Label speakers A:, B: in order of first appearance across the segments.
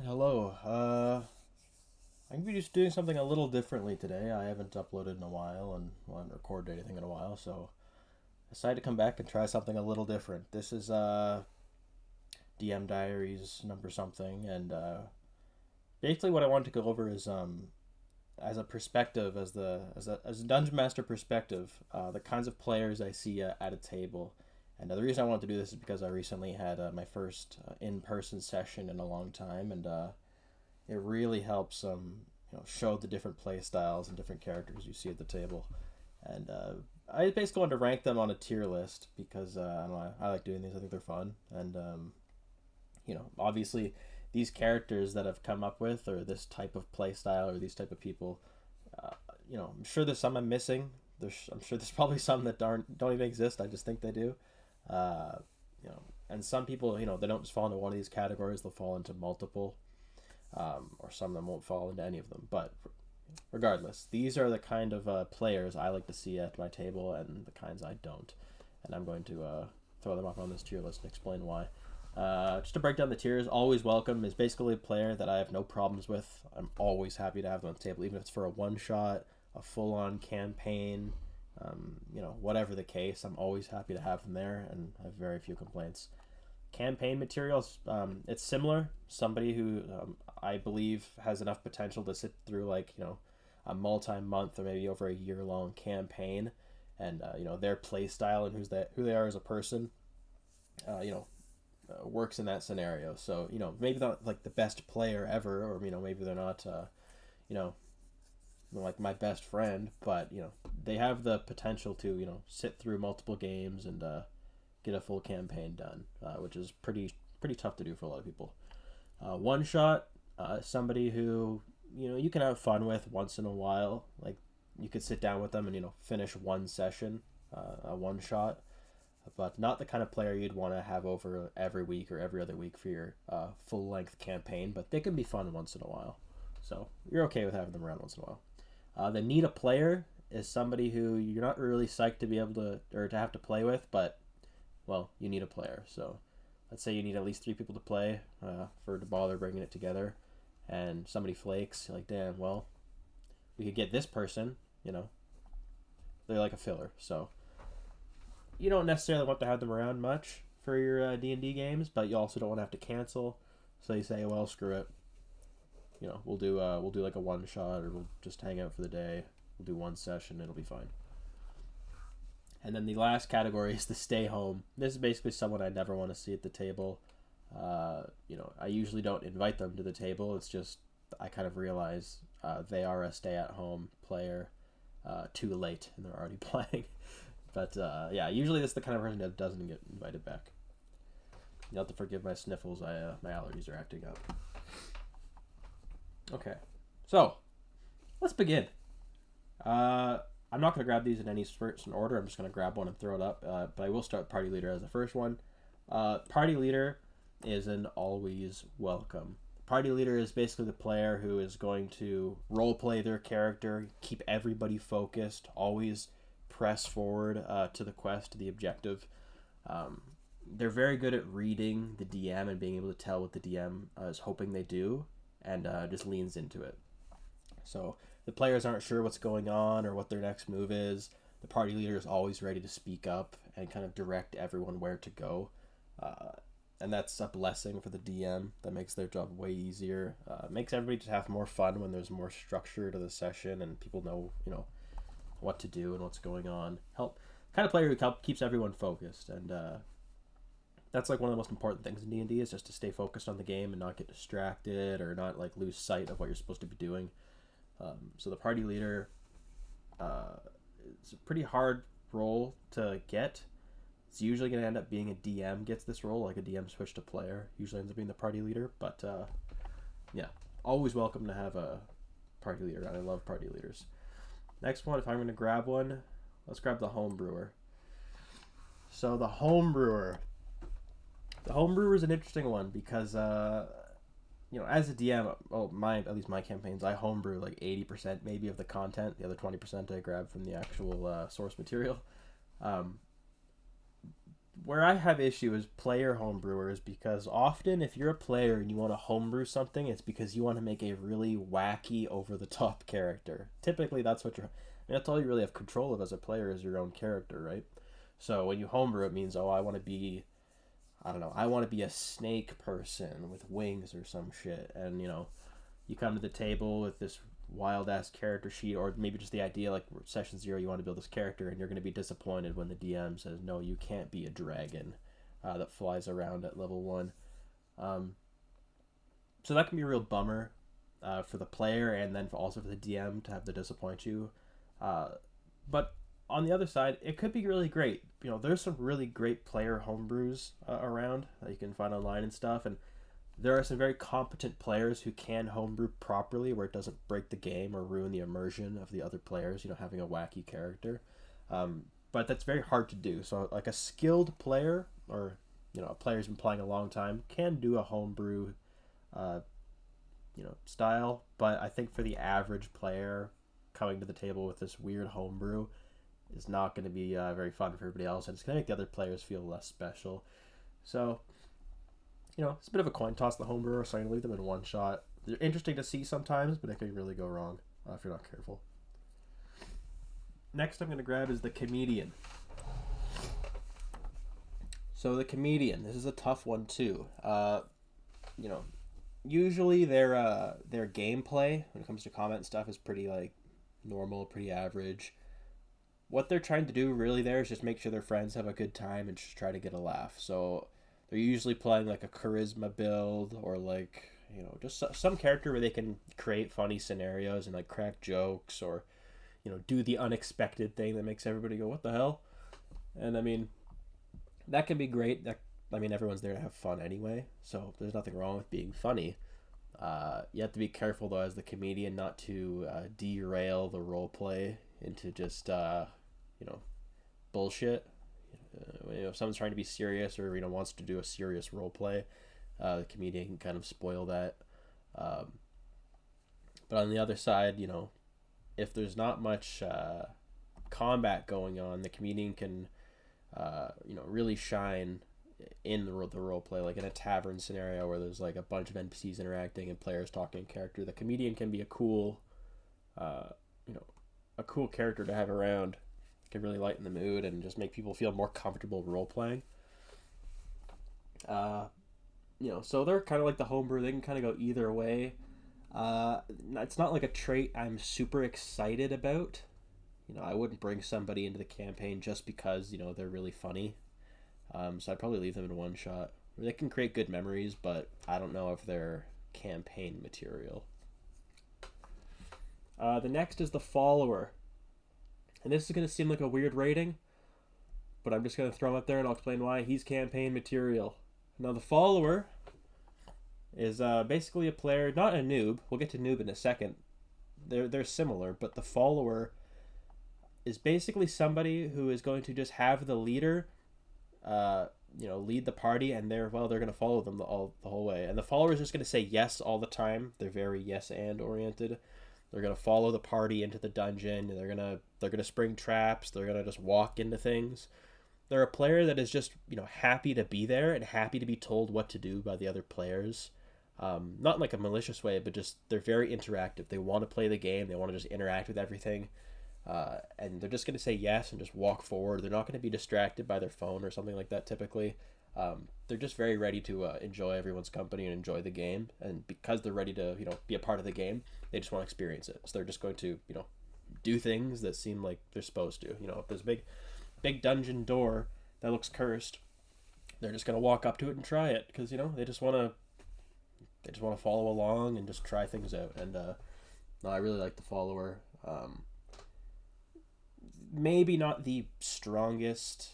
A: Hello. I'm gonna be just doing something a little differently today. I haven't uploaded in a while and haven't recorded anything in a while, so I decided to come back and try something a little different. This is DM Diaries number something, and basically what I wanted to go over is as a perspective, as a dungeon master perspective, the kinds of players I see at a table. And the reason I wanted to do this is because I recently had my first in-person session in a long time, and it really helps show the different play styles and different characters you see at the table. And I basically wanted to rank them on a tier list because I don't know, I like doing these. I think they're fun, and obviously these characters that I've come up with, or this type of play style, or these type of people, uh, I'm sure there's some I'm missing. I'm sure there's probably some that don't even exist. I just think they do. Uh, and some people, they don't just fall into one of these categories. They'll fall into multiple, or some of them won't fall into any of them. But regardless, these are the kind of players I like to see at my table, and the kinds I don't. And I'm going to throw them up on this tier list and explain why. Just to break down the tiers, always welcome is basically a player that I have no problems with. I'm always happy to have them on the table, even if it's for a one shot, a full on campaign, whatever the case. I'm always happy to have them there, and I have very few complaints. Campaign materials, it's similar. Somebody who I believe has enough potential to sit through a multi-month or maybe over a year-long campaign, and their play style and who they are as a person, works in that scenario. So maybe not like the best player ever, or maybe they're not you know like my best friend, but they have the potential to sit through multiple games and get a full campaign done, which is pretty tough to do for a lot of people. One shot, somebody who you can have fun with once in a while. Like you could sit down with them and finish one session, a one shot, but not the kind of player you'd want to have over every week or every other week for your full length campaign. But they can be fun once in a while, so you're okay with having them around once in a while. The need a player is somebody who you're not really psyched to be able to or to have to play with, but well, you need a player. So let's say you need at least three people to play for to bother bringing it together, and somebody flakes. You're like, damn, well, we could get this person. They're like a filler. So you don't necessarily want to have them around much for your D&D games, but you also don't want to have to cancel. So you say, well, screw it. We'll do like a one shot, or we'll just hang out for the day. We'll do one session. It'll be fine. And then the last category is the stay home. This is basically someone I never want to see at the table. I usually don't invite them to the table. It's just I kind of realize they are a stay at home player too late and they're already playing. But yeah, usually this is the kind of person that doesn't get invited back. You have to forgive my sniffles. My allergies are acting up. Okay, so let's begin. I'm not going to grab these in any certain order. I'm just going to grab one and throw it up. But I will start party leader as the first one. Party leader is an always welcome. Party leader is basically the player who is going to role play their character, keep everybody focused, always press forward to the quest, to the objective. They're very good at reading the DM and being able to tell what the DM is hoping they do, and just leans into it. So the players aren't sure what's going on or what their next move is. The party leader is always ready to speak up and kind of direct everyone where to go. And that's a blessing for the DM. That makes their job way easier. Makes everybody just have more fun when there's more structure to the session and people know, what to do and what's going on. Kind of player who keeps everyone focused. And that's like one of the most important things in D&D is just to stay focused on the game and not get distracted or not like lose sight of what you're supposed to be doing. So the party leader, it's a pretty hard role to get. It's usually going to end up being a DM gets this role, like a DM switch to player. Usually ends up being the party leader, but yeah, always welcome to have a party leader. I love party leaders. Next one, if I'm going to grab one, let's grab the home brewer. So the home brewer is an interesting one because as a DM, at least my campaigns, I homebrew like 80% maybe of the content. The other 20% I grab from the actual source material. where I have issue is player homebrewers, because often if you're a player and you want to homebrew something, it's because you want to make a really wacky, over the top character. Typically, that's what you're. I mean, that's all you really have control of as a player is your own character, right? So when you homebrew, it means, oh, I want to be, I don't know, I want to be a snake person with wings or some shit, and you come to the table with this wild ass character sheet, or maybe just the idea like session 0 you want to build this character, and you're going to be disappointed when the DM says no, you can't be a dragon that flies around at level 1. So that can be a real bummer for the player, and then also for the DM to have to disappoint you. But on the other side, it could be really great. There's some really great player homebrews around that you can find online and stuff, and there are some very competent players who can homebrew properly where it doesn't break the game or ruin the immersion of the other players, having a wacky character. But that's very hard to do. So like a skilled player, or a player who's been playing a long time, can do a homebrew style. But I think for the average player, coming to the table with this weird homebrew is not going to be very fun for everybody else, and it's going to make the other players feel less special. So it's a bit of a coin toss, the homebrewer, so I'm going to leave them in one shot. They're interesting to see sometimes, but it can really go wrong if you're not careful. Next I'm going to grab is the comedian. So the comedian, this is a tough one too. Usually their gameplay when it comes to comment and stuff is pretty like normal, pretty average. What they're trying to do really there is just make sure their friends have a good time and just try to get a laugh. So they're usually playing like a charisma build, or like, just some character where they can create funny scenarios and like crack jokes, or, do the unexpected thing that makes everybody go, what the hell? And I mean, that can be great. Everyone's there to have fun anyway, so there's nothing wrong with being funny. You have to be careful though, as the comedian, not to derail the role play into just, bullshit. If someone's trying to be serious, or wants to do a serious role play, the comedian can kind of spoil that. But on the other side, if there's not much combat going on, the comedian can really shine in the role play, like in a tavern scenario where there's like a bunch of NPCs interacting and players talking in character. The comedian can be a cool character to have around. Can really lighten the mood and just make people feel more comfortable role playing. So they're kind of like the homebrew. They can kind of go either way. It's not like a trait I'm super excited about. I wouldn't bring somebody into the campaign just because they're really funny. So I'd probably leave them in one shot. They can create good memories, but I don't know if they're campaign material. The next is the follower. And this is going to seem like a weird rating, but I'm just going to throw him up there and I'll explain why. He's campaign material. Now the follower is basically a player, not a noob. We'll get to noob in a second. They're similar, but the follower is basically somebody who is going to just have the leader lead the party, and they're going to follow them the whole way. And the follower is just going to say yes all the time. They're very yes and oriented. They're gonna follow the party into the dungeon. And they're gonna spring traps. They're gonna just walk into things. They're a player that is just happy to be there and happy to be told what to do by the other players. Not in like a malicious way, but just they're very interactive. They want to play the game. They want to just interact with everything, and they're just gonna say yes and just walk forward. They're not gonna be distracted by their phone or something like that. Typically, they're just very ready to enjoy everyone's company and enjoy the game. And because they're ready to be a part of the game, they just want to experience it. So they're just going to do things that seem like they're supposed to. If there's a big dungeon door that looks cursed, they're just going to walk up to it and try it, because they just want to follow along and just try things out. And no, I really like the follower. Maybe not the strongest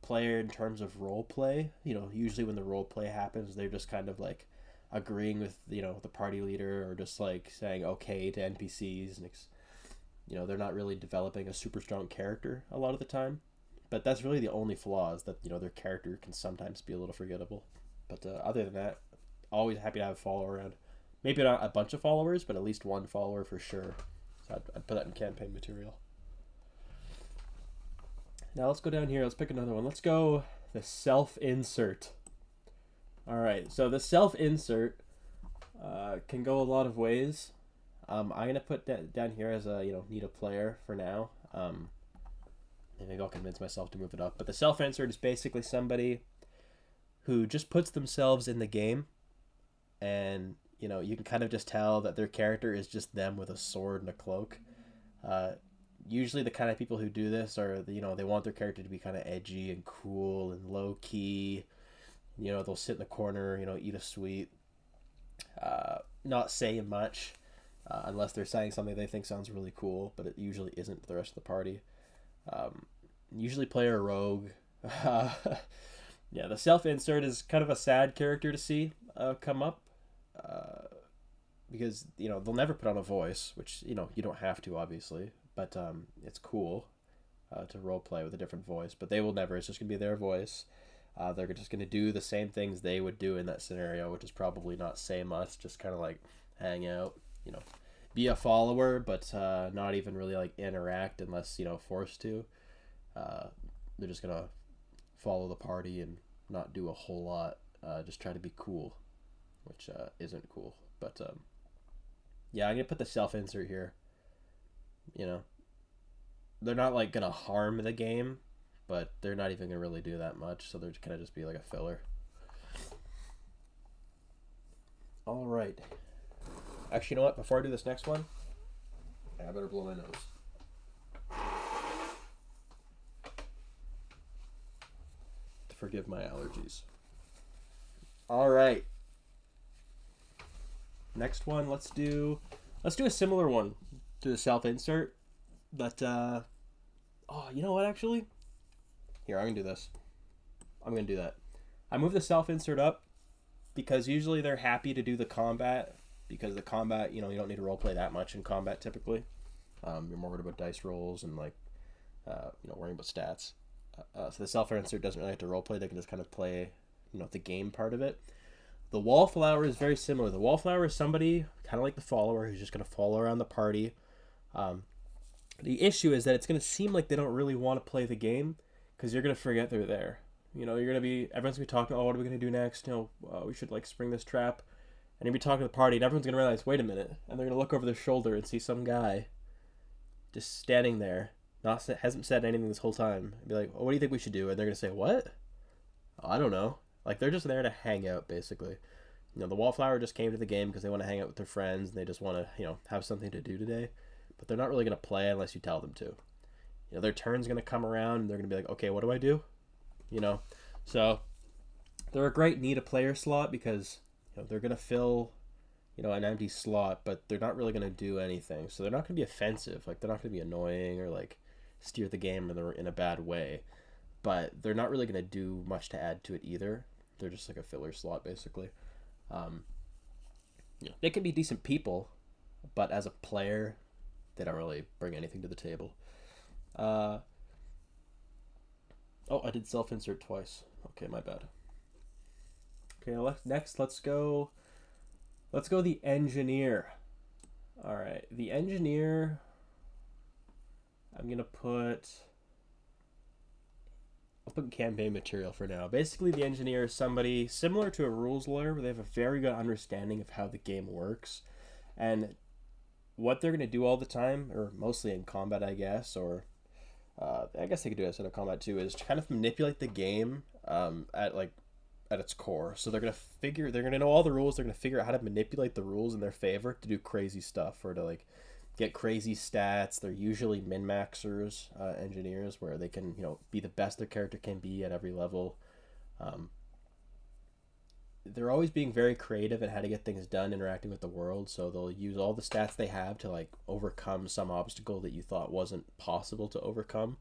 A: player in terms of role play. Usually when the role play happens, they're just kind of like agreeing with the party leader, or just like saying okay to NPCs, and they're not really developing a super strong character a lot of the time. But that's really the only flaw, is that their character can sometimes be a little forgettable. But other than that, always happy to have a follower around. Maybe not a bunch of followers, but at least one follower for sure. So I'd put that in campaign material. Now let's go down here. Let's pick another one. Let's go The self-insert. All right, so the self-insert can go a lot of ways. I'm gonna put that down here as a need a player for now. Maybe I'll convince myself to move it up. But the self-insert is basically somebody who just puts themselves in the game, and you can kind of just tell that their character is just them with a sword and a cloak. Usually the kind of people who do this are they want their character to be kind of edgy and cool and low key. They'll sit in the corner, eat a sweet, not say much, unless they're saying something they think sounds really cool, but it usually isn't to the rest of the party. Usually play a rogue. Yeah, the self-insert is kind of a sad character to see come up, because they'll never put on a voice, which you don't have to, obviously, but it's cool to role play with a different voice. But they will never. It's just gonna be their voice. They're just gonna do the same things they would do in that scenario, which is probably not say much, just kind of like hang out, be a follower, but not even really like interact unless forced to. They're just gonna follow the party and not do a whole lot. Just try to be cool, which isn't cool. But yeah, I'm gonna put the self-insert here. They're not like gonna harm the game, but they're not even gonna really do that much. So they're gonna just be like a filler. All right. Actually, you know what? Before I do this next one, I better blow my nose. Forgive my allergies. All right. Next one, let's do a similar one to the self-insert, but you know what, actually? Here, I'm going to do this. I'm going to do that. I move the self-insert up because usually they're happy to do the combat, because the combat, you don't need to roleplay that much in combat typically. You're more worried about dice rolls and worrying about stats. So the self-insert doesn't really have to roleplay. They can just kind of play, the game part of it. The wallflower is very similar. The wallflower is somebody kind of like the follower who's just going to follow around the party. The issue is that it's going to seem like they don't really want to play the game because you're going to forget they're there. You're going to be, everyone's going to be talking, oh, what are we going to do next? We should spring this trap. And you'll be talking to the party and everyone's going to realize, wait a minute. And they're going to look over their shoulder and see some guy just standing there. Hasn't said anything this whole time. Be like, oh, what do you think we should do? And they're gonna say, what? Oh, I don't know. They're just there to hang out, basically. The wallflower just came to the game because they want to hang out with their friends and they just want to, have something to do today. But they're not really gonna play unless you tell them to. Their turn's gonna come around and they're gonna be like, okay, what do I do? So they're a great need a player slot because they're gonna fill an empty slot, but they're not really gonna do anything. So they're not gonna be offensive. They're not gonna be annoying or steer the game in a bad way, but they're not really going to do much to add to it either. They're just like a filler slot, basically. They can be decent people, but as a player, they don't really bring anything to the table. I did self-insert twice. Okay, my bad. Okay, next, let's go the engineer. All right, the engineer, I'm going to I'll put campaign material for now. Basically, the engineer is somebody similar to a rules lawyer, where they have a very good understanding of how the game works. And what they're going to do all the time, or mostly in combat, I guess, or I guess they could do it instead of combat too, is to kind of manipulate the game at its core. So they're going to know all the rules. They're going to figure out how to manipulate the rules in their favor to do crazy stuff, or to get crazy stats. They're usually min-maxers, engineers, where they can, be the best their character can be at every level. They're always being very creative in how to get things done, interacting with the world, so they'll use all the stats they have to, overcome some obstacle that you thought wasn't possible to overcome.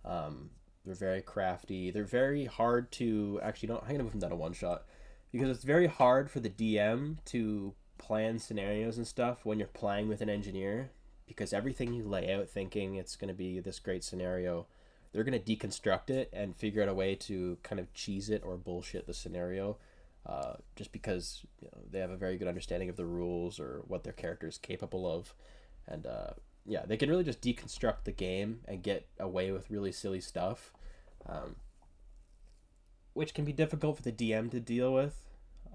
A: They're very crafty. They're very hard to... Actually, I'm going to move them down to one shot, because it's very hard for the DM to plan scenarios and stuff when you're playing with an engineer, because everything you lay out thinking it's going to be this great scenario, they're going to deconstruct it and figure out a way to kind of cheese it or bullshit the scenario, just because they have a very good understanding of the rules or what their character is capable of. And they can really just deconstruct the game and get away with really silly stuff. which can be difficult for the DM to deal with.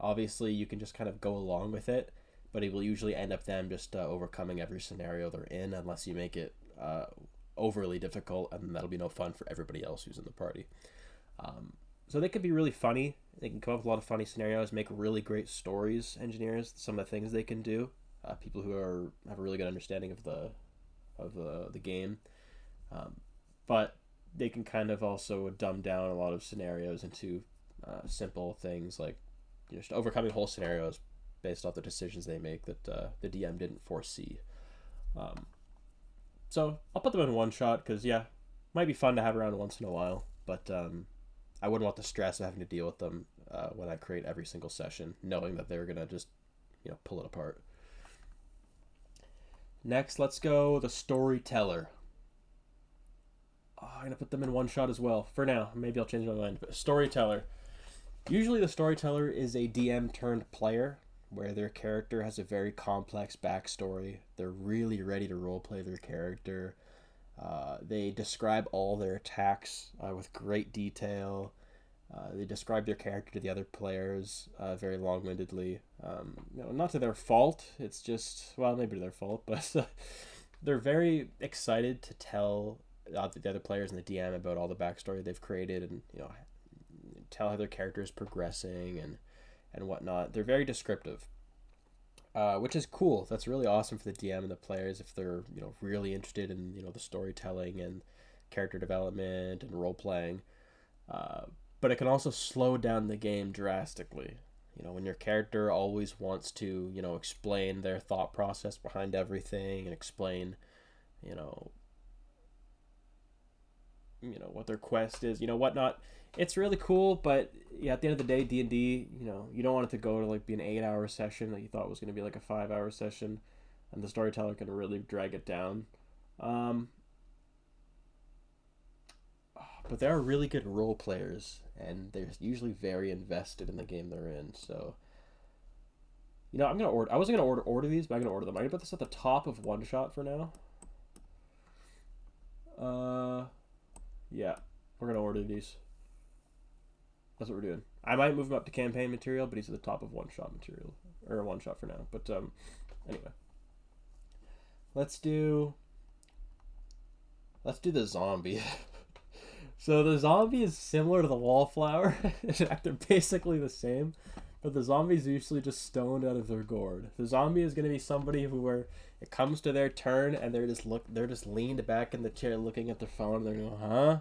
A: Obviously, you can just kind of go along with it, but it will usually end up them just overcoming every scenario they're in, unless you make it overly difficult, and that'll be no fun for everybody else who's in the party. So they can be really funny. They can come up with a lot of funny scenarios, make really great stories. Engineers, some of the things they can do. People who have a really good understanding of the game, but they can kind of also dumb down a lot of scenarios into simple things like just overcoming whole scenarios based off the decisions they make that the DM didn't foresee. So I'll put them in one shot because might be fun to have around once in a while, but I wouldn't want the stress of having to deal with them when I create every single session, knowing that they're gonna just pull it apart. Next, let's go the storyteller. I'm gonna put them in one shot as well for now. Maybe I'll change my mind. But storyteller. Usually, the storyteller is a DM turned player, where their character has a very complex backstory. They're really ready to roleplay their character. They describe all their attacks with great detail. They describe their character to the other players very long-windedly. Not to their fault. It's just, well, maybe to their fault, but they're very excited to tell the other players and the DM about all the backstory they've created, and tell how their character is progressing and whatnot. They're very descriptive, which is cool. That's really awesome for the DM and the players if they're really interested in the storytelling and character development and role playing. But it can also slow down the game drastically. When your character always wants to explain their thought process behind everything and explain what their quest is, whatnot. It's really cool, but at the end of the day, D&D, you don't want it to go to be an 8-hour session that you thought was going to be like a 5-hour session, and the storyteller can really drag it down. But they are really good role players, and they're usually very invested in the game they're in. So, I'm gonna order. I wasn't gonna order these, but I'm gonna order them. I'm gonna put this at the top of one shot for now. Yeah, we're gonna order these. That's what we're doing. I might move him up to campaign material, but he's at the top of one shot material, or one shot for now. But anyway, let's do the zombie. So the zombie is similar to the wallflower. In fact, they're basically the same, but the zombie's usually just stoned out of their gourd. The zombie is going to be somebody where it comes to their turn and they're just leaned back in the chair looking at their phone. And they're going, huh?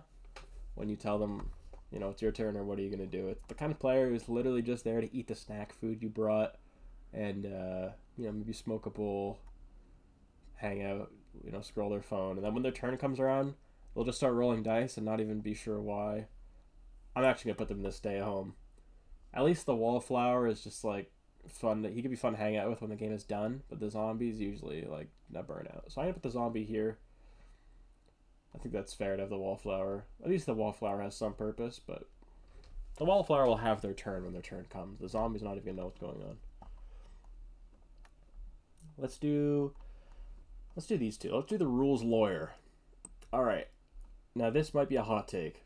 A: When you tell them, it's your turn, or what are you going to do? It's the kind of player who's literally just there to eat the snack food you brought, and maybe smoke a bowl, hang out, scroll their phone, and then when their turn comes around, they'll just start rolling dice and not even be sure why. I'm actually going to put them in this stay at home. At least the wallflower is just fun. He could be fun to hang out with when the game is done, but the zombie's usually a burnout. So I'm going to put the zombie here. I think that's fair to have the wallflower. At least the wallflower has some purpose, but the wallflower will have their turn when their turn comes. The zombie's not even going to know what's going on. Let's do these two. Let's do the rules lawyer. All right. Now, this might be a hot take.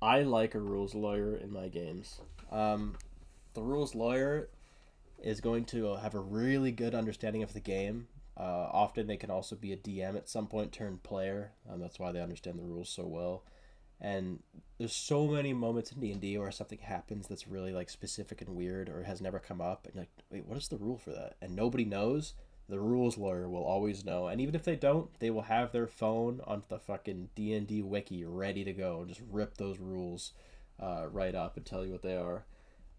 A: I like a rules lawyer in my games. The rules lawyer is going to have a really good understanding of the game. Often they can also be a DM at some point turned player. That's why they understand the rules so well. And there's so many moments in D&D where something happens that's really specific and weird, or has never come up. And you're like, wait, what is the rule for that? And nobody knows. The rules lawyer will always know, and even if they don't, they will have their phone on the fucking D&D wiki ready to go and just rip those rules right up and tell you what they are.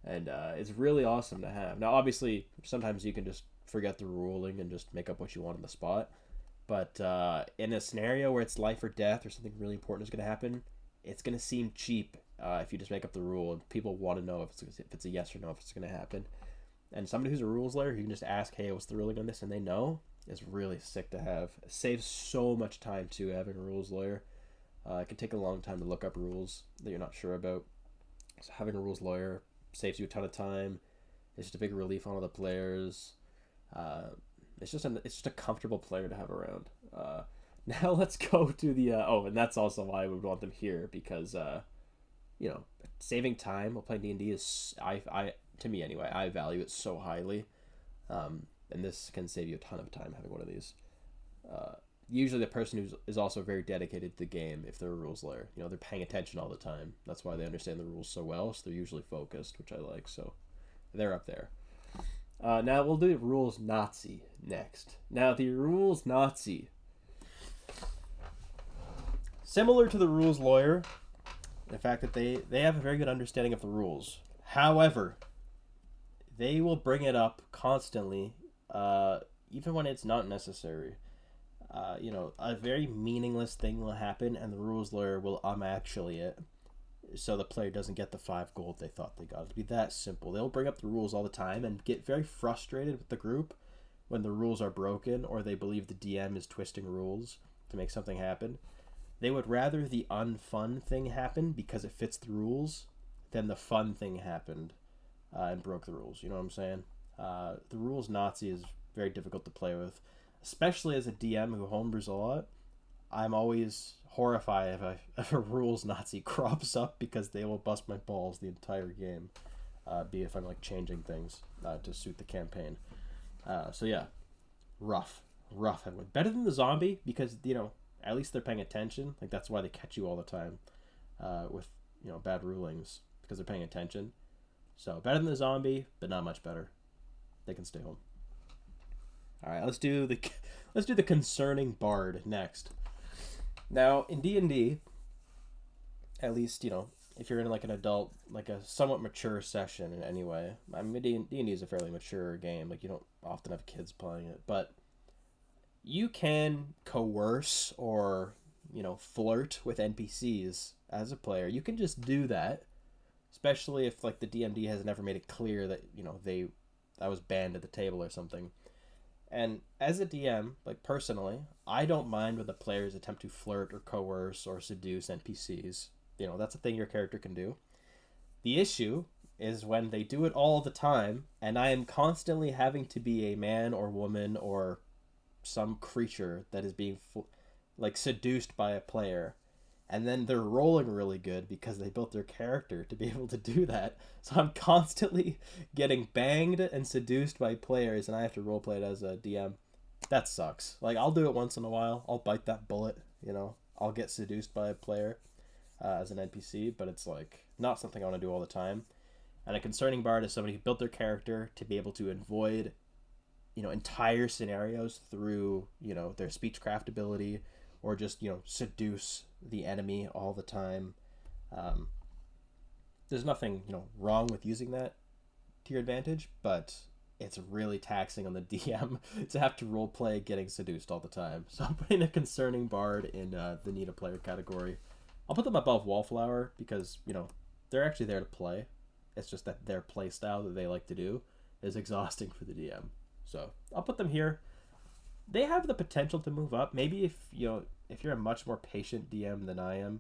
A: And it's really awesome to have. Now, obviously, sometimes you can just forget the ruling and just make up what you want on the spot. But in a scenario where it's life or death, or something really important is going to happen, it's going to seem cheap if you just make up the rule, and people want to know if it's a yes or no, if it's going to happen. And somebody who's a rules lawyer, you can just ask, hey, what's the ruling on this? And they know. Is really sick to have. It saves so much time, too, having a rules lawyer. It can take a long time to look up rules that you're not sure about. So having a rules lawyer saves you a ton of time. It's just a big relief on all the players. It's just a comfortable player to have around. Now let's go to the... and that's also why I would want them here, because you know, saving time while playing D&D is, I to me anyway, I value it so highly. And this can save you a ton of time having one of these. Usually the person is also very dedicated to the game if they're a rules layer. You know, they're paying attention all the time. That's why they understand the rules so well, so they're usually focused, which I like. So they're up there. Now we'll do rules Nazi next. Now the rules Nazi, similar to the rules lawyer, the fact that they have a very good understanding of the rules. However, they will bring it up constantly, even when it's not necessary. You know, a very meaningless thing will happen, and the rules lawyer will actually it, so the player doesn't get the 5 gold they thought they got. It'll be that simple. They'll bring up the rules all the time and get very frustrated with the group when the rules are broken or they believe the DM is twisting rules to make something happen. They would rather the unfun thing happen because it fits the rules than the fun thing happened and broke the rules. You know what I'm saying? The rules Nazi is very difficult to play with, especially as a DM who homebrews a lot. I'm always horrified if a rules Nazi crops up because they will bust my balls the entire game, be if I'm like changing things to suit the campaign. So yeah, rough. Better than the zombie because, you know, at least they're paying attention. Like that's why they catch you all the time with, you know, bad rulings, because they're paying attention. So better than the zombie, but not much better. They can stay home. All right, let's do the concerning bard next. Now in D&D, at least, you know, if you're in like an adult, like a somewhat mature session in any way. I mean, D&D is a fairly mature game. Like you don't often have kids playing it, but you can coerce or, you know, flirt with NPCs as a player. You can just do that, especially if like the DMD has never made it clear that, you know, that was banned at the table or something. And as a DM, like personally, I don't mind when the players attempt to flirt or coerce or seduce NPCs. You know, that's a thing your character can do. The issue is when they do it all the time, and I am constantly having to be a man or woman or some creature that is being like seduced by a player, and then they're rolling really good because they built their character to be able to do that. So I'm constantly getting banged and seduced by players, and I have to roleplay it as a DM. That sucks. Like, I'll do it once in a while. I'll bite that bullet, you know. I'll get seduced by a player as an NPC, but it's like not something I want to do all the time. And a concerning bard is somebody who built their character to be able to avoid, you know, entire scenarios through, you know, their speechcraft ability, or just, you know, seduce the enemy all the time. There's nothing, you know, wrong with using that to your advantage, but it's really taxing on the DM to have to roleplay getting seduced all the time. So I'm putting a concerning bard in the need a player category. I'll put them above Wallflower because, you know, they're actually there to play. It's just that their play style that they like to do is exhausting for the DM. So I'll put them here. They have the potential to move up. Maybe if you're a much more patient DM than I am,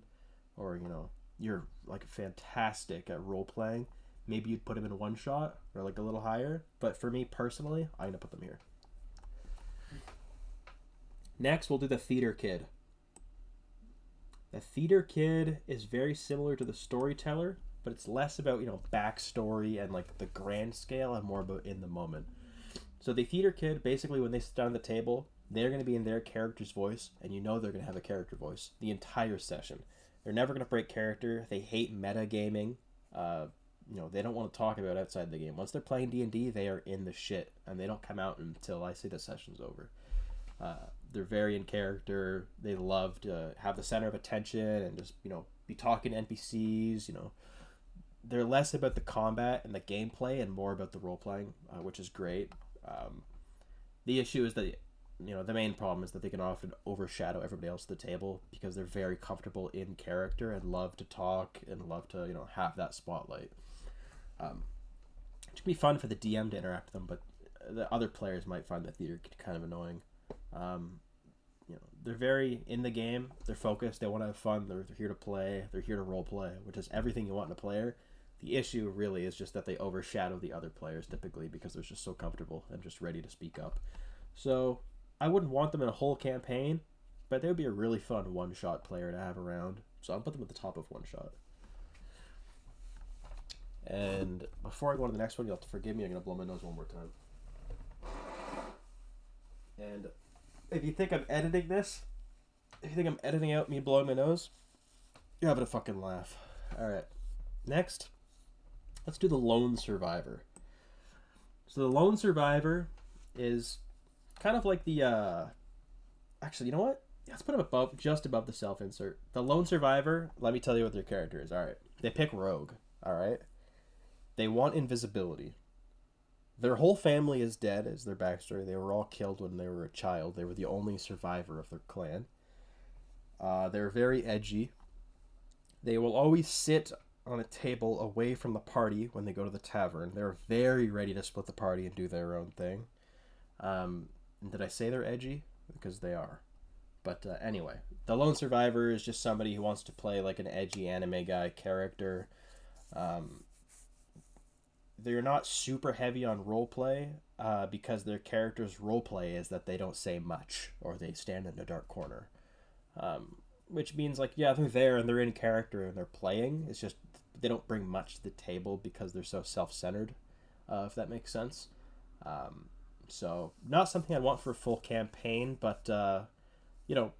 A: or, you know, you're like fantastic at role playing, maybe you'd put them in one shot or like a little higher. But for me personally, I'm gonna put them here. Next, we'll do the theater kid. The theater kid is very similar to the storyteller, but it's less about, you know, backstory and like the grand scale and more about in the moment. So the theater kid, basically when they sit down at the table, they're going to be in their character's voice, and you know they're going to have a character voice the entire session. They're never going to break character. They hate metagaming. You know, they don't want to talk about outside the game. Once they're playing D&D, they are in the shit, and they don't come out until I say the session's over. They're very in character. They love to have the center of attention and just, you know, be talking to NPCs, you know. They're less about the combat and the gameplay and more about the role-playing, which is great. The issue is that, you know, the main problem is that they can often overshadow everybody else at the table because they're very comfortable in character and love to talk and love to, you know, have that spotlight. It can be fun for the DM to interact with them, but the other players might find the theater kind of annoying. You know, they're very in the game. They're focused. They want to have fun. They're here to play. They're here to role play, which is everything you want in a player. The issue really is just that they overshadow the other players typically because they're just so comfortable and just ready to speak up. So I wouldn't want them in a whole campaign, but they would be a really fun one-shot player to have around. So I'll put them at the top of one-shot. And before I go on to the next one, you'll have to forgive me. I'm going to blow my nose one more time. And if you think I'm editing this, if you think I'm editing out me blowing my nose, you're having a fucking laugh. Alright. Next, let's do the Lone Survivor. So the Lone Survivor is kind of like the, actually, you know what? Let's put them just above the self-insert. The Lone Survivor, let me tell you what their character is. Alright. They pick Rogue. Alright. They want invisibility. Their whole family is dead as their backstory. They were all killed when they were a child. They were the only survivor of their clan. They're very edgy. They will always sit on a table away from the party when they go to the tavern. They're very ready to split the party and do their own thing. Did I say they're edgy? Because they are. But anyway, the Lone Survivor is just somebody who wants to play like an edgy anime guy character. They're not super heavy on roleplay because their character's roleplay is that they don't say much or they stand in a dark corner. Which means, like, yeah, they're there and they're in character and they're playing. It's just they don't bring much to the table because they're so self-centered, if that makes sense. So, not something I'd want for a full campaign, but, you know,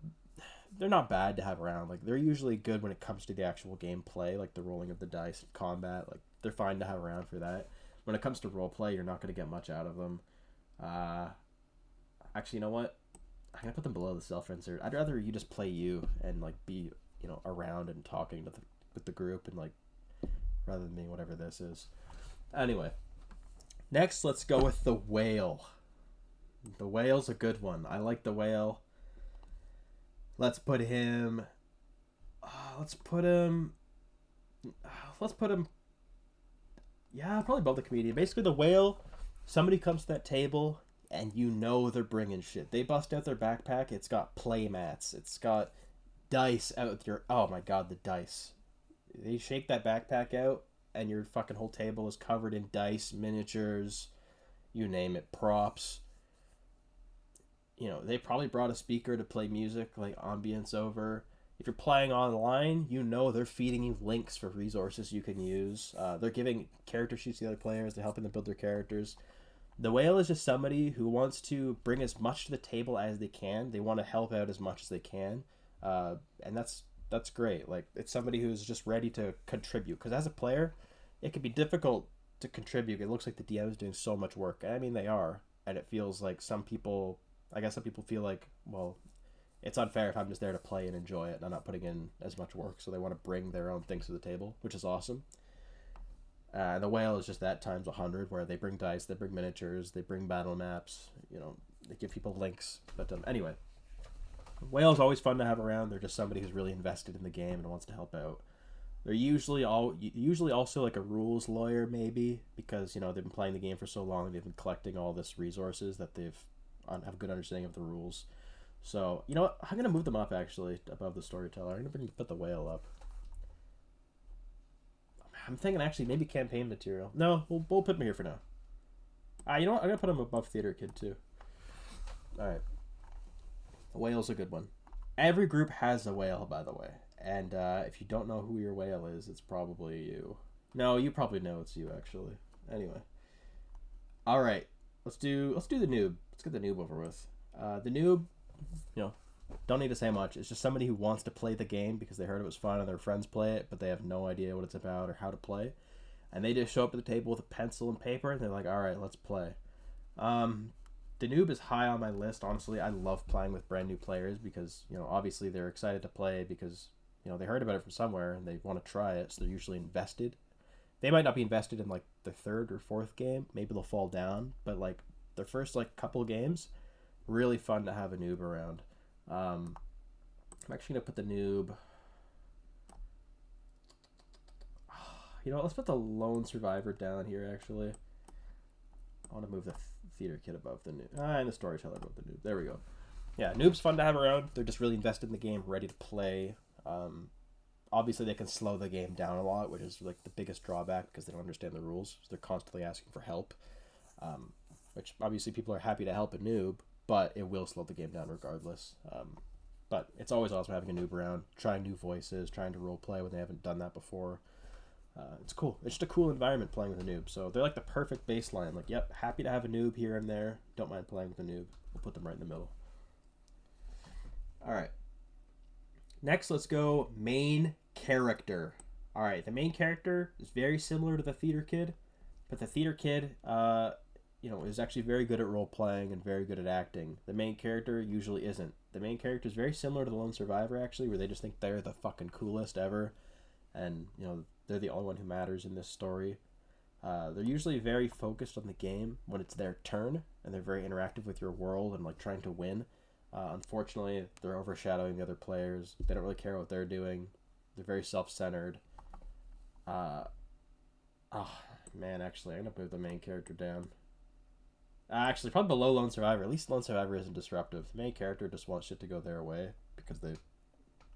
A: they're not bad to have around. Like, they're usually good when it comes to the actual gameplay, like the rolling of the dice and combat. Like, they're fine to have around for that. When it comes to roleplay, you're not going to get much out of them. Actually, you know what? I'm going to put them below the self-insert. I'd rather you just play you and, like, be, you know, around and talking with the group and, like, rather than being whatever this is. Anyway. Next, let's go with the Whale. The Whale's a good one. I like the Whale. Let's put him... Yeah, probably above the comedian. Basically, the Whale, somebody comes to that table... and you know they're bringing shit. They bust out their backpack. It's got play mats. It's got dice out your... Oh my god, the dice. They shake that backpack out, and your fucking whole table is covered in dice, miniatures, you name it, props. You know, they probably brought a speaker to play music, like ambience over. If you're playing online, you know they're feeding you links for resources you can use. They're giving character sheets to the other players. They're helping them build their characters. The Whale is just somebody who wants to bring as much to the table as they can. They want to help out as much as they can. And that's great. Like, it's somebody who's just ready to contribute. Because as a player, it can be difficult to contribute. It looks like the DM is doing so much work. I mean, they are. And it feels like some people feel like, well, it's unfair if I'm just there to play and enjoy it and I'm not putting in as much work. So they want to bring their own things to the table, which is awesome. The Whale is just that times 100, where they bring dice, they bring miniatures, they bring battle maps, you know, they give people links. But anyway, Whale is always fun to have around. They're just somebody who's really invested in the game and wants to help out. They're usually also like a rules lawyer, maybe, because, you know, they've been playing the game for so long, they've been collecting all this resources that they've have a good understanding of the rules. So, you know what, I'm gonna move them up actually above the storyteller. I'm gonna put the Whale up. I'm thinking actually maybe campaign material. No, we'll put him here for now. You know what? I'm going to put him above Theater Kid too. Alright. The Whale's a good one. Every group has a whale, by the way. And if you don't know who your whale is, it's probably you. No, you probably know it's you, actually. Anyway. Alright. Let's do the noob. Let's get the noob over with. The noob, you know, don't need to say much. It's just somebody who wants to play the game because they heard it was fun and their friends play it, but they have no idea what it's about or how to play. And they just show up at the table with a pencil and paper and they're like, alright, let's play. The noob is high on my list. Honestly, I love playing with brand new players because, you know, obviously they're excited to play because, you know, they heard about it from somewhere and they want to try it, so they're usually invested. They might not be invested in, like, the third or fourth game. Maybe they'll fall down, but, like, their first, like, couple games, really fun to have a noob around. I'm actually going to put the noob... You know, let's put the Lone Survivor down here, actually. I want to move the Theater Kid above the noob. And the Storyteller above the noob. There we go. Yeah, noob's fun to have around. They're just really invested in the game, ready to play. Obviously, they can slow the game down a lot, which is, like, the biggest drawback because they don't understand the rules. So they're constantly asking for help. Which, obviously, people are happy to help a noob, but it will slow the game down regardless. But it's always awesome having a noob around, trying new voices, trying to roleplay when they haven't done that before. It's cool. It's just a cool environment playing with a noob. So they're like the perfect baseline. Like, yep, happy to have a noob here and there. Don't mind playing with a noob. We'll put them right in the middle. All right. Next, let's go main character. All right, the main character is very similar to the theater kid, but the theater kid, is actually very good at role playing and very good at acting. The main character usually isn't. The main character is very similar to the lone survivor, actually, where they just think they're the fucking coolest ever, and they're the only one who matters in this story. They're usually very focused on the game when it's their turn, and they're very interactive with your world and like trying to win. Unfortunately, they're overshadowing the other players. They don't really care what they're doing. They're very self-centered. Actually, I'm gonna move the main character down. Actually, probably below Lone Survivor. At least Lone Survivor isn't disruptive. The main character just wants shit to go their way because they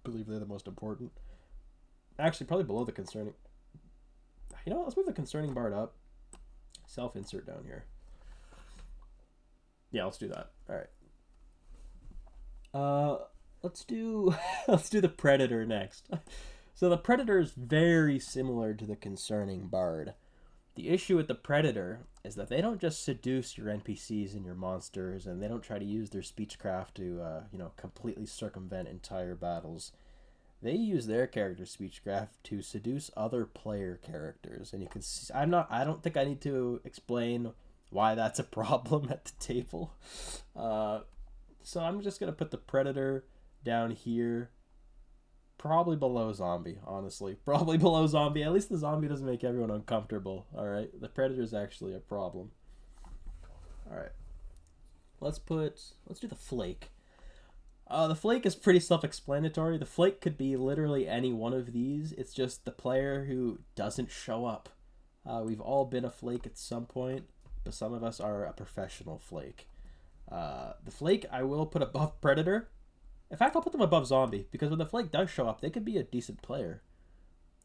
A: believe they're the most important. Actually, probably below the concerning. You know what? Let's move the concerning bard up. Self-insert down here. Yeah, let's do that. All right. Let's do the Predator next. So the Predator is very similar to the concerning bard. The issue with the Predator is that they don't just seduce your NPCs and your monsters, and they don't try to use their speechcraft to completely circumvent entire battles. They use their character speechcraft to seduce other player characters, and you can see, I don't think I need to explain why that's a problem at the table. So I'm just gonna put the Predator down here, probably below Zombie. Honestly, probably below Zombie. At least the Zombie doesn't make everyone uncomfortable. All right, the Predator is actually a problem. All right, let's do the Flake. The Flake is pretty self-explanatory. The Flake could be literally any one of these. It's just the player who doesn't show up. We've all been a Flake at some point, but some of us are a professional Flake. The Flake I will put above Predator. In fact, I'll put them above Zombie, because when the Flake does show up, they could be a decent player.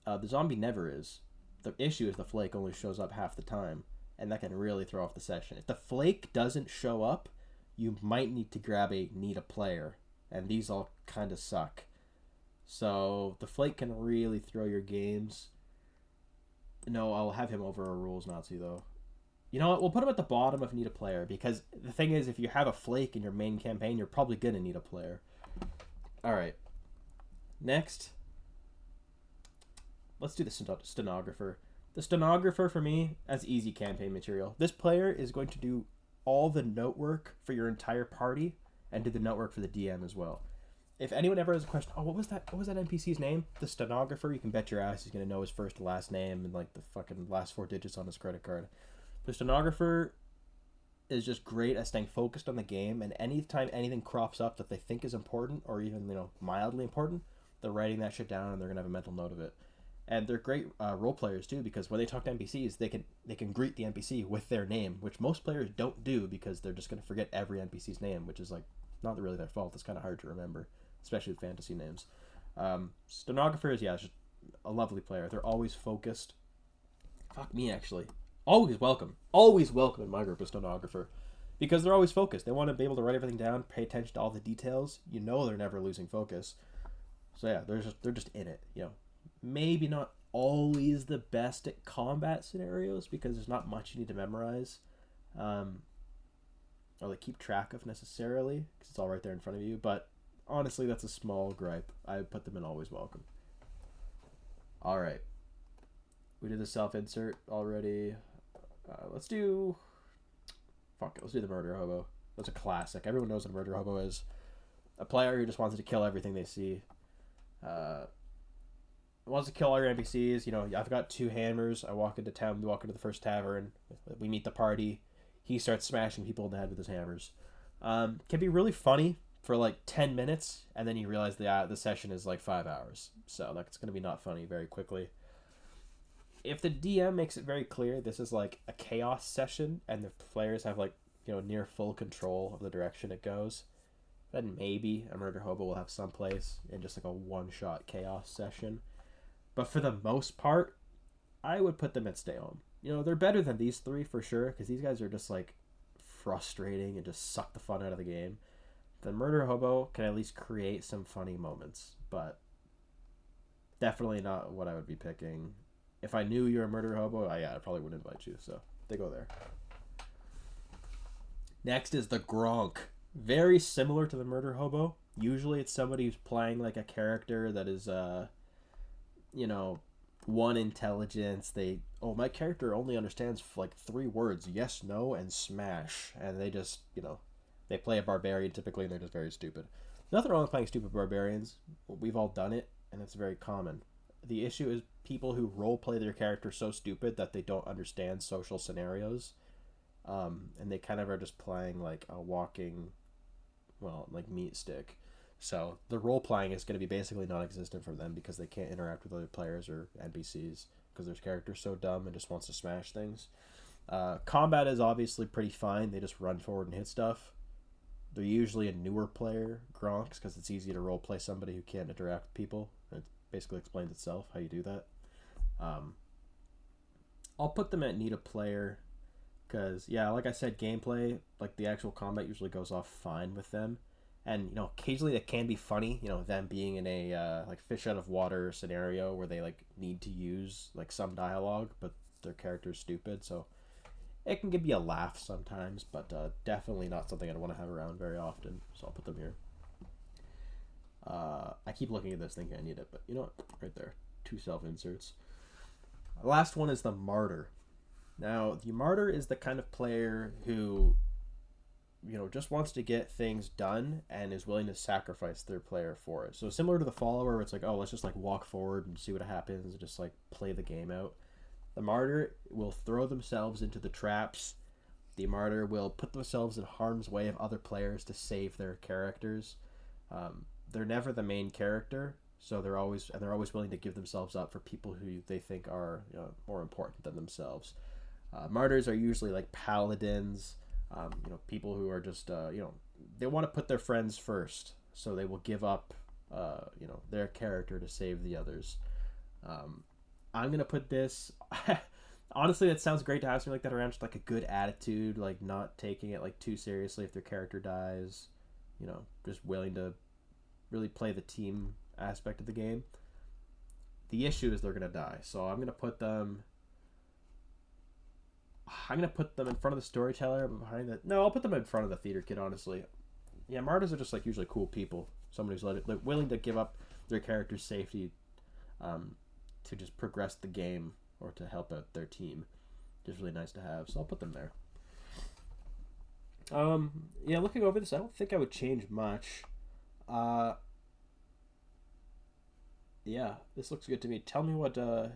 A: The Zombie never is. The issue is the Flake only shows up half the time, and that can really throw off the session. If the Flake doesn't show up, you might need to grab a need a player, and these all kind of suck. So the Flake can really throw your games. No, I'll have him over a rules Nazi, though. You know what? We'll put him at the bottom of need a player, because the thing is, if you have a Flake in your main campaign, you're probably going to need a player. Alright. Next. Let's do the stenographer. The stenographer, for me, as easy campaign material. This player is going to do all the note work for your entire party, and do the note work for the DM as well. If anyone ever has a question, what was that NPC's name? The stenographer, you can bet your ass he's going to know his first and last name and like the fucking last 4 digits on his credit card. The stenographer is just great at staying focused on the game, and anytime anything crops up that they think is important, or even mildly important, they're writing that shit down and they're gonna have a mental note of it. And they're great role players too, because when they talk to NPCs, they can greet the NPC with their name, which most players don't do because they're just gonna forget every NPC's name, which is like not really their fault. It's kind of hard to remember, especially with fantasy names. Stenographer is just a lovely player. They're always focused. Fuck me, actually. Always welcome in my group, a stenographer, because they're always focused. They want to be able to write everything down, pay attention to all the details. They're never losing focus. So yeah, they're just in it. Maybe not always the best at combat scenarios, because there's not much you need to memorize, or like keep track of necessarily, because it's all right there in front of you. But honestly, that's a small gripe. I put them in always welcome. All right, we did the self-insert already. Let's do the murder hobo. That's a classic. Everyone knows what a murder hobo is. A player who just wants to kill everything they see. Wants to kill all your NPCs. I've got 2 hammers. I walk into town. We walk into the first tavern. We meet the party. He starts smashing people in the head with his hammers. Can be really funny for like 10 minutes, and then you realize the session is like 5 hours. So that's going to be not funny very quickly. If the DM makes it very clear this is like a chaos session and the players have like near full control of the direction it goes, then maybe a murder hobo will have some place in just like a one-shot chaos session. But for the most part, I would put them at stay home. They're better than these 3 for sure, because these guys are just like frustrating and just suck the fun out of the game. The murder hobo can at least create some funny moments, but definitely not what I would be picking. if I knew you're a murder hobo, I probably wouldn't invite you. So they go there. Next is the Gronk. Very similar to the murder hobo. Usually it's somebody who's playing like a character that is, you know, one intelligence. My character only understands like 3 words: yes, no, and smash. And they just, they play a barbarian typically, and they're just very stupid. Nothing wrong with playing stupid barbarians. We've all done it, and it's very common. The issue is people who role play their character so stupid that they don't understand social scenarios, and they kind of are just playing like a walking, like meat stick. So the role playing is going to be basically non-existent for them because they can't interact with other players or NPCs because their character's so dumb and just wants to smash things. Combat is obviously pretty fine. They just run forward and hit stuff. They're usually a newer player, Gronks, because it's easy to role play somebody who can't interact with people. It basically explains itself how you do that. I'll put them at need a player because, like I said, gameplay, like the actual combat usually goes off fine with them. And, occasionally it can be funny, them being in a, like, fish out of water scenario where they, like, need to use, like, some dialogue, but their character's stupid, so it can give you a laugh sometimes, but definitely not something I'd want to have around very often, so I'll put them here. I keep looking at this thinking I need it, but you know what? Right there. 2 self-inserts. The last one is the Martyr. Now, the Martyr is the kind of player who just wants to get things done and is willing to sacrifice their player for it. So similar to the Follower, where it's like, oh, let's just like walk forward and see what happens and just like play the game out. The Martyr will throw themselves into the traps. The Martyr will put themselves in harm's way of other players to save their characters. They're never the main character, so they're always willing to give themselves up for people who they think are more important than themselves. Martyrs are usually like paladins. People who are just, they want to put their friends first, so they will give up, their character to save the others. I'm going to put this, honestly, it sounds great to have something like that around, just like a good attitude, like not taking it like too seriously if their character dies, just willing to really play the team aspect of the game. The issue is they're going to die, so I'm going to put them in front of the storyteller, but behind that, no, I'll put them in front of the theater kid, honestly. Yeah, martyrs are just like usually cool people. Somebody who's willing to give up their character's safety to just progress the game or to help out their team. Just really nice to have, so I'll put them there. Looking over this, I don't think I would change much. This looks good to me. Tell me what you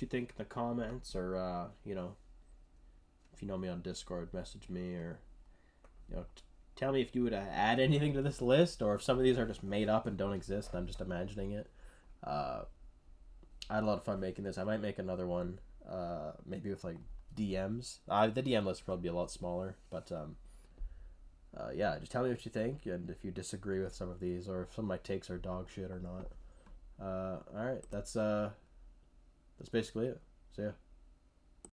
A: think in the comments, or if you know me on Discord, message me, or tell me if you would add anything to this list, or if some of these are just made up and don't exist and I'm just imagining it. I had a lot of fun making this. I might make another one, maybe with like DMs. The DM list will probably be a lot smaller, but just tell me what you think, and if you disagree with some of these, or if some of my takes are dog shit or not. All right, that's basically it. So yeah.